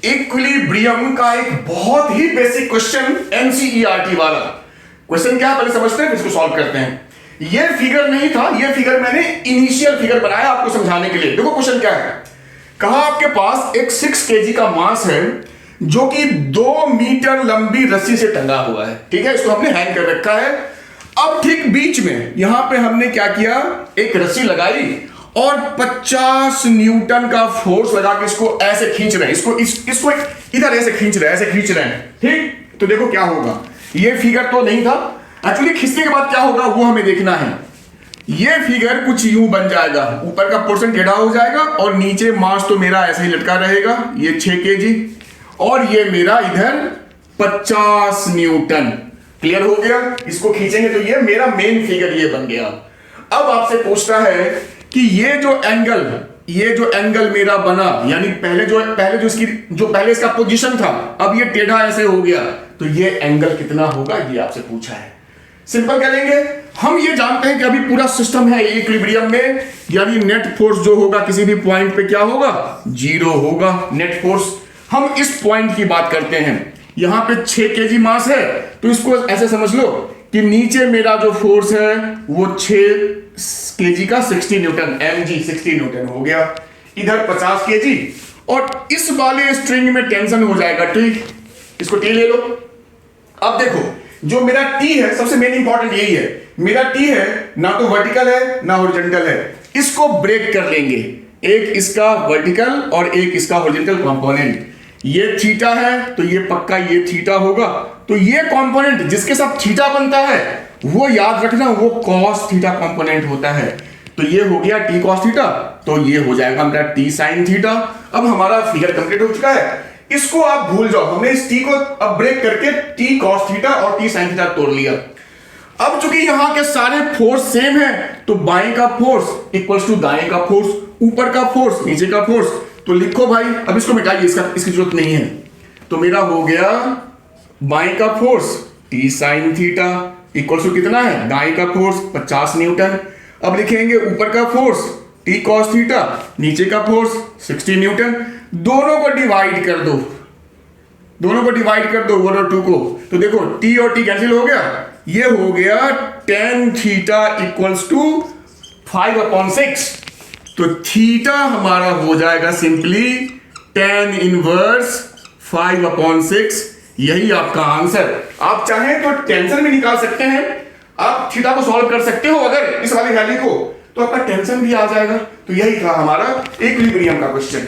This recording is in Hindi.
इक्विलिब्रियम का एक बहुत ही बेसिक क्वेश्चन एनसीईआरटी वाला क्वेश्चन क्या है पहले समझते हैं, इसको सॉल्व करते हैं। ये फिगर नहीं था, ये फिगर मैंने इनिशियल फिगर बनाया आपको समझाने के लिए। देखो क्वेश्चन क्या है, कहा आपके पास एक 6 kg का मास है जो कि 2 मीटर लंबी रस्सी से टंगा हुआ है। ठीक है, इसको हमने हैंग कर रखा है। अब ठीक बीच में यहां पे हमने क्या किया, एक रस्सी लगाई और 50 न्यूटन का फोर्स लगा के इसको ऐसे खींच रहे हैं, इसको इधर ऐसे खींच रहे हैं। ठीक, तो देखो क्या होगा। ये फिगर तो नहीं था, एक्चुअली खींचने के बाद क्या होगा वो हमें देखना है। ये फिगर कुछ यूं बन जाएगा, ऊपर का पोर्शन टेढ़ा हो जाएगा और नीचे मास तो मेरा ऐसे ही लटका रहेगा, ये 6 kg और ये मेरा इधर 50 न्यूटन। क्लियर हो गया, इसको खींचेंगे तो ये मेरा मेन फिगर ये बन गया। अब आपसे पूछता है कि ये जो एंगल मेरा बना, यानी पहले इसका पोजीशन था, अब ये टेढ़ा ऐसे हो गया, तो ये एंगल कितना होगा ये आपसे पूछा है। सिंपल क्या लेंगे, हम ये जानते हैं कि अभी पूरा सिस्टम है इक्विलिब्रियम में, यानी नेट फोर्स जो होगा किसी भी पॉइंट पे क्या होगा, 0 होगा नेट फोर्स। हम इस पॉइंट की बात करते हैं, यहां पे 6 kg मास है, तो इसको ऐसे समझ लो कि नीचे मेरा जो फोर्स है वो 6 kg का 60 न्यूटन, mg 60 न्यूटन हो गया। इधर 50 kg और इस वाले स्ट्रिंग में टेंशन हो जाएगा। ठीक, इसको टी ले लो। अब देखो जो मेरा टी है, सबसे मेन इंपॉर्टेंट यही है, मेरा टी है ना तो वर्टिकल है ना हॉरिजॉन्टल है। इसको ब्रेक कर लेंगे, एक इसका वर्टिकल और एक इसका हॉरिजॉन्टल कंपोनेंट। ये थीटा है तो ये पक्का ये थीटा होगा, तो ये कंपोनेंट जिसके साथ थीटा बनता है वो याद रखना, वो कॉस थीटा कंपोनेंट होता है। तो ये हो गया टी कॉस थीटा, तो ये हो जाएगा हमारा टी साइन थीटा। अब हमारा फिगर कंप्लीट हो चुका है, इसको आप भूल जाओ, हमने इस टी को अब ब्रेक करके टी कॉस थीटा और टी साइन थीटा तोड़ लिया। अब चूंकि यहां के सारे फोर्स सेम है, तो बाएं का फोर्स इक्वल्स टू दाएं का फोर्स, ऊपर का फोर्स नीचे का फोर्स। तो लिखो भाई, अब इसको मिटाइए, इसकी जरूरत नहीं है। तो मेरा हो गया बाएं का force T sine theta equals to कितना है, दाएं का फोर्स 50 न्यूटन। अब लिखेंगे ऊपर का फोर्स टी कॉस थीटा, नीचे का फोर्स 60 न्यूटन। दोनों को डिवाइड कर दो, 1 और 2 को। तो देखो टी और टी कैंसिल हो गया, ये हो गया tan थीटा इक्वल्स टू 5/6। तो थीटा हमारा हो जाएगा सिंपली tan इनवर्स 5/6। यही आपका आंसर। आप चाहें तो टेंशन भी निकाल सकते हैं, आप थीटा को सॉल्व कर सकते हो अगर इस वाली वैल्यू को, तो आपका टेंशन भी आ जाएगा। तो यही था हमारा इक्विलिब्रियम का क्वेश्चन।